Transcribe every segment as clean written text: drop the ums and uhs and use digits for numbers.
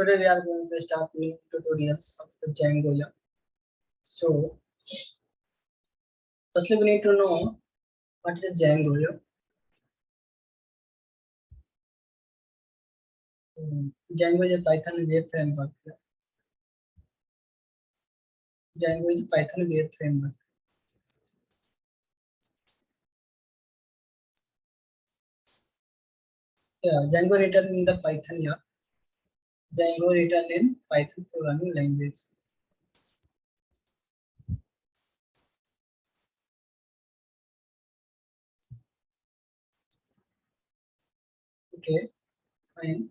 Today we are going to start new tutorials of the Django. Yeah. So firstly we need to know what is Django. Yeah. Django is a Python web framework. Yeah. Django is a Python web framework. Yeah, Django written in the Python. Yeah. Django written in Python programming language. Okay, fine.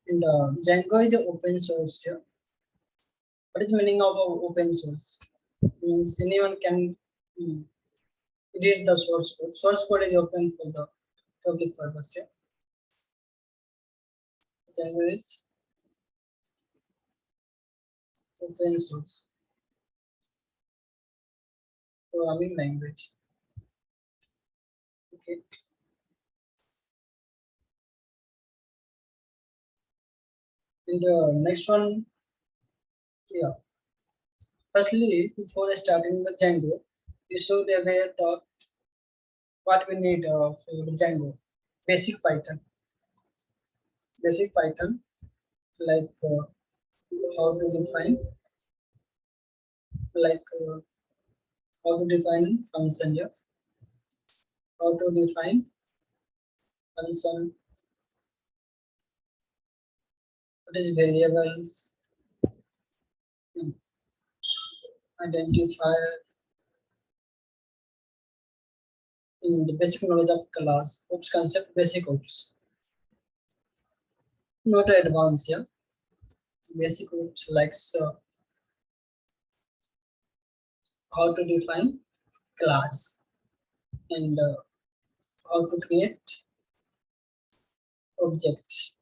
And Django is an open source. Yeah. What is the meaning of open source? Means anyone can edit the source code. Source code is open for the public purpose. Yeah. Django is open source programming language. Okay. And the next one, yeah. Firstly, before starting the Django, you should aware the what we need for the Django. Basic Python. Basic Python, like how to define, like how to define function. Yeah. How to define function. What is variables? Identifier. In the basic knowledge of class. Oops concept. Basic oops. Not advanced. Yeah. Basic oops like how to define class and how to create objects.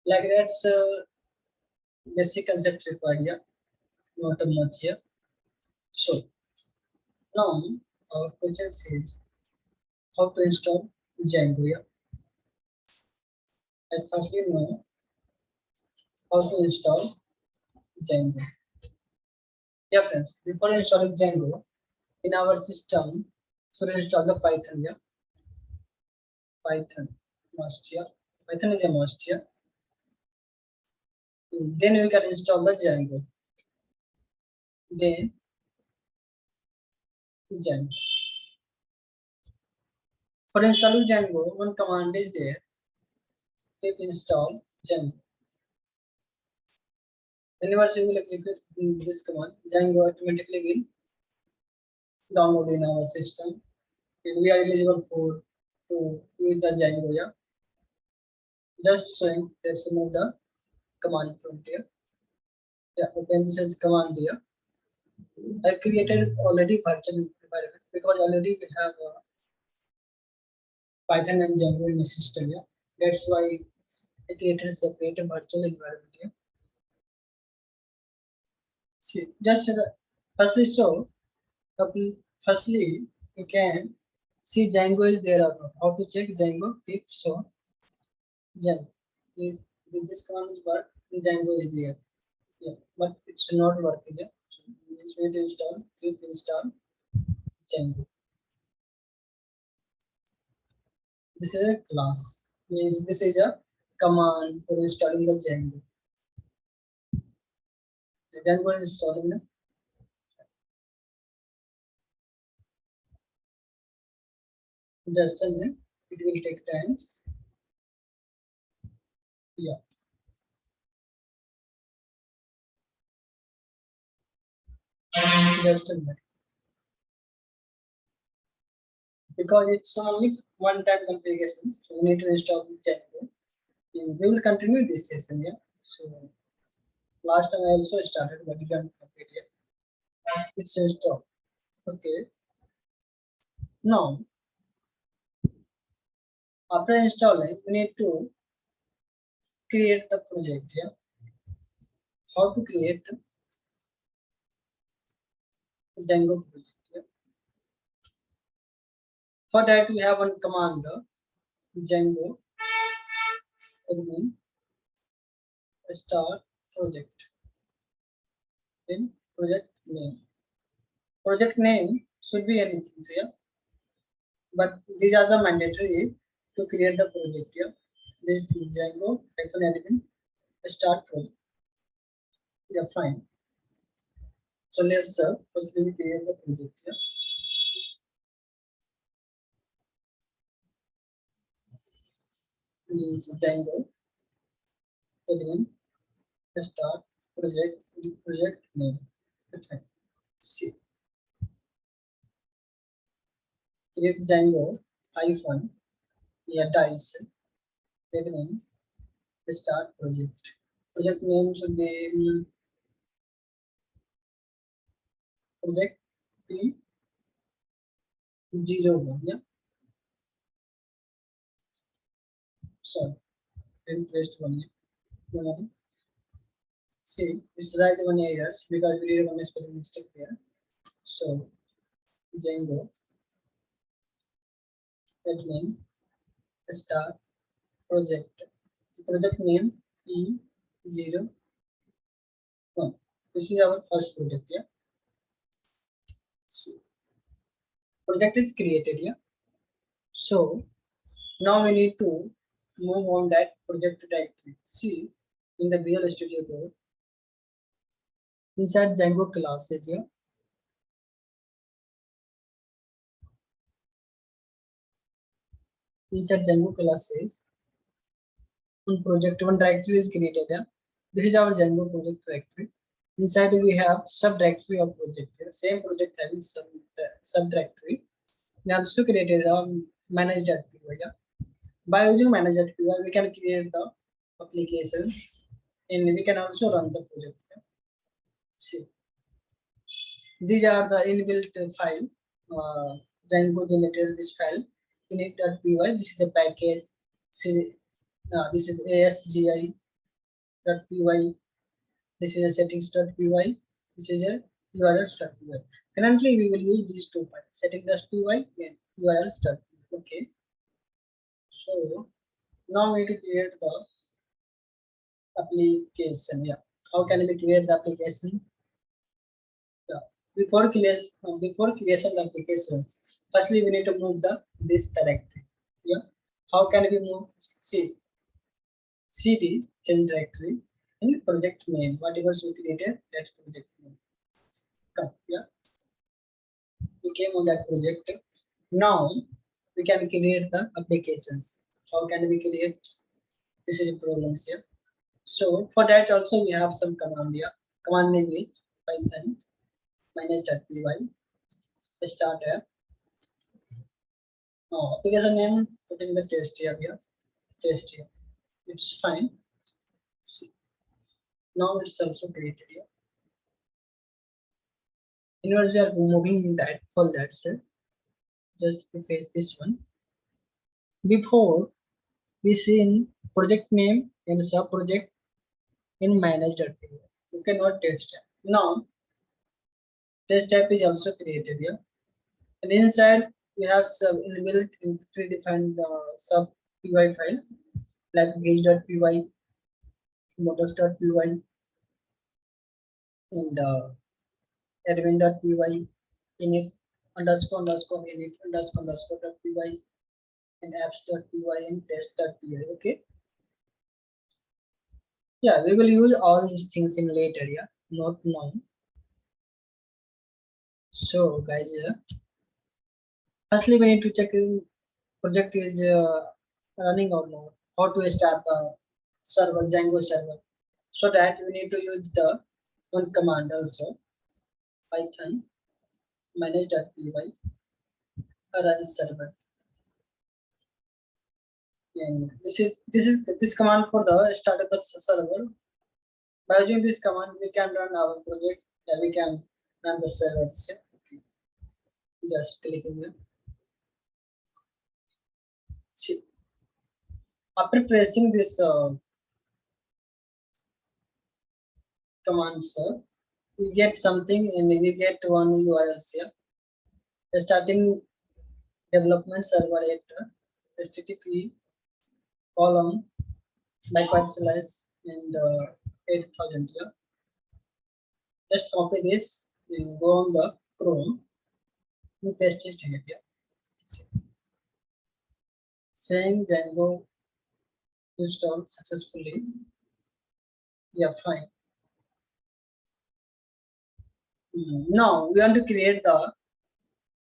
Like that's basic concept required here, not much here. So now our question is how to install Django here. And first we know how to install Django. Yeah friends, before installing Django in our system, so we install the Python here. Python must here. Python is a must here. Then we can install the Django. Then Django. For installing Django, one command is there. Pip install Django. Whenever we will execute this command, Django automatically will download in our system. And we are eligible for to use the Django. Yeah. Just showing let's remove the command from here. Yeah, open this as command here. I created already virtual environment because already we have Python and Django in the system. Yeah, that's why I created a separate virtual environment here. See, just firstly, so firstly you can see Django is there or not. How to check Django? If so, Django. If this command is work, Django is there. Yeah, but it's not working. Yeah, so it's going to install. If install Django. This is a class. Means this is a command for installing the Django. The Django is installing the just a minute. It will take time. Yeah. Just a minute. Because it's only one-time configuration, so we need to install the Django. And we will continue this session. Yeah. So last time I also started, but we can't complete yet. It's installed. Okay. Now, after installing, we need to create the project. Yeah. How to create Django project. Yeah. For that, we have one command Django admin start project. Then project name. Project name should be anything here, but these are the mandatory to create the project here. This is Django -admin start project. Yeah, fine. So let's first we create the project here. This is Django admin start project name. Okay. See, create Django hyphen here dice admin start project. Project name should be project P01. Yeah. Sorry, didn't press one. Yeah. See, it's right one errors because we did one spelling mistake there. So Django admin start project. Project name P01. This is our first project. Yeah. See, project is created. Yeah. So now we need to move on that project directory. See, in the Visual Studio Code, inside Django classes here. Inside Django classes, on project one directory is created. Yeah? This is our Django project directory. Inside we have subdirectory of project. Yeah? Same project having subdirectory. We also created a manage.py. Yeah? By using manage.py, we can create the applications and we can also run the project. Yeah? See, these are the inbuilt file. Django generated this file init.py. This is the package. This is asgi.py. This is a settings.py. This is a urls.py. Currently, we will use these two files, settings.py and urls.py. Okay. So now we need to create the application. Yeah. How can we create the application? Yeah. Before creation of the applications, firstly we need to move this directory. Yeah. How can we move? See, cd change directory and project name. Whatever we created, that's project name. Come, yeah. We came on that project. Now we can create the applications. How can we create? This is a problem here. So for that also we have some command here. Command name is Python -py start here. Application name, putting the test here. Test here. It's fine. See. Now it's also created here. Inwards we are moving in that for that step. Just replace this one. Before we see in project name and sub project in manage.py. You cannot test tab. Now test tab is also created here. And inside we have some inbuilt predefined sub py file like gauge.py, motors.py, and admin.py, init __init__.py, and apps.py and test.py. Okay. Yeah, we will use all these things in later. Yeah, not now. So guys, firstly we need to check if project is running or not. How to start the server, Django server. So that we need to use the one command also, Python manage.py run server. And this command for the start of the server. By using this command, we can run our project. Yeah, we can run the servers. Yeah. Okay. Just clicking here. See, after pressing this command, sir, we get something and we get one URL here. The starting development server at http:// backward slash and 8000 here. Just copy this and go on the Chrome and paste it here. Saying Django installed successfully. Yeah, fine. Now we want to create the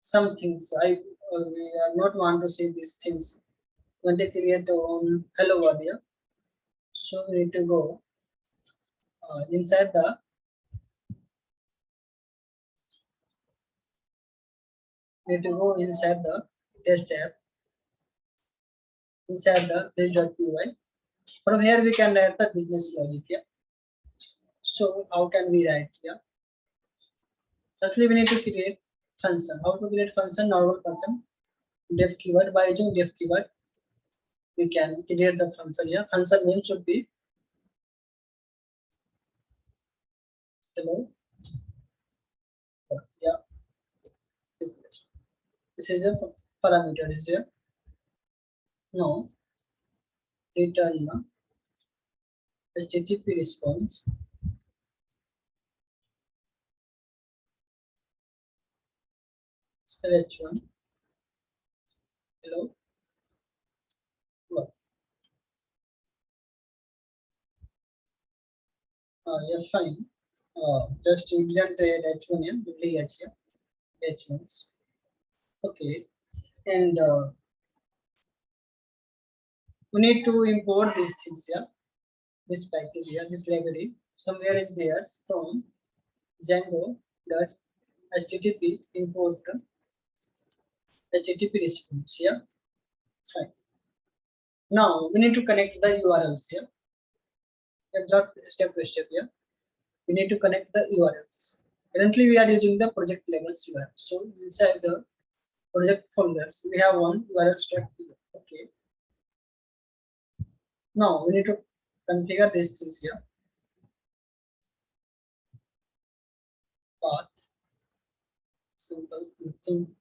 some things. We are not want to see these things. We want to create our own hello world here. So we need to go inside the test app inside the page.py. From here we can write the business logic. Yeah. So how can we write? Yeah. Firstly, we need to create function. How to create function? Normal function. Def keyword. By using def keyword, we can create the function. Yeah. Function name should be hello. Yeah. This is a parameter. Is here. Now return the HTTP response. H1 hello. Yes, fine. Just example H1 here, only H here, H1s. Okay, and we need to import these things here. This package here, this library, somewhere is there from Django dot HTTP import HTTP response here. Fine. Now we need to connect the URLs here. Step by step here. We need to connect the URLs. Currently, we are using the project levels URL. So inside the project folders, we have one URL stack here. Okay. Now we need to configure these things here. Path, simple, nothing.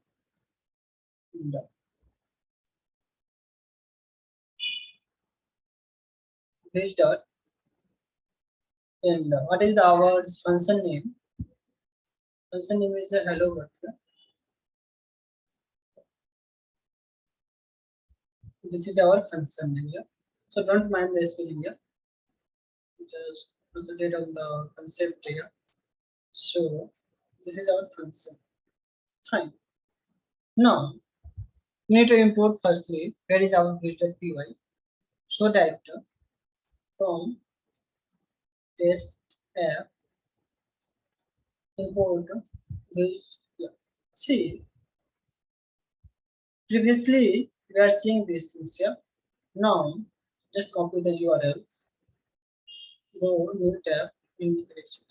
Page dot and what is the our function name? Function name is a hello world. This is our function name here. So don't mind the spelling here. Just concentrate on the concept here. So this is our function. Fine. Now we need to import firstly where is our page.py so that from test app import page. Yeah. See, previously we are seeing these things here. Now just copy the URLs. Go new tab integration.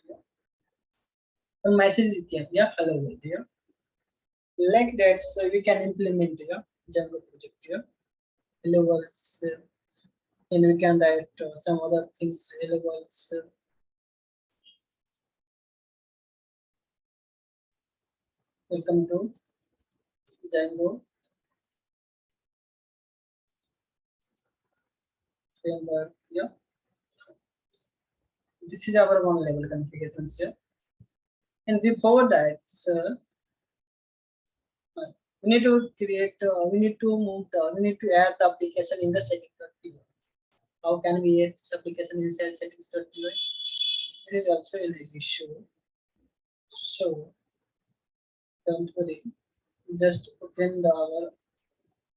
A message came. Yeah, hello world here. Like that, so we can implement here Django project here. Hello worlds, and we can write some other things. Hello worlds. Welcome to Django framework. Yeah, this is our one level configurations here. And before that, we need to create. We need to move the. We need to add the application in the setting.py. How can we add this application inside settings.py? This is also an issue. So don't worry. Just open the our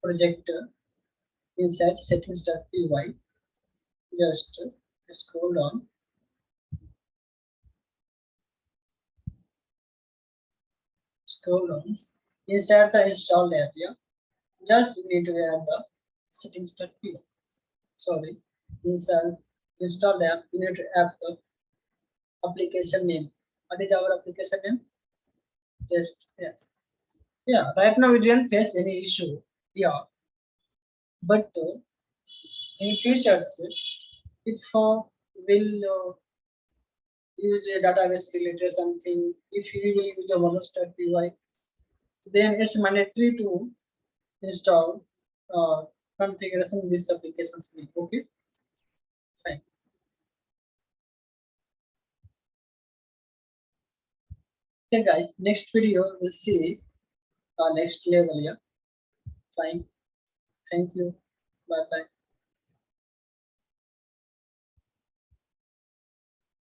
project inside settings.py. Just scroll down. Scroll down. Inside the installed app, yeah. Just we need to add the settings.py. Sorry. Inside installed app, we need to add the application name. What is our application name? Just yeah. Yeah. Right now we didn't face any issue. Yeah. But in futures, if will use a database related something, if you will use a monos.py, then it's mandatory to install configuration this applications. Okay. Okay, guys. Next video we'll see our next level. Yeah. Fine. Thank you. Bye bye.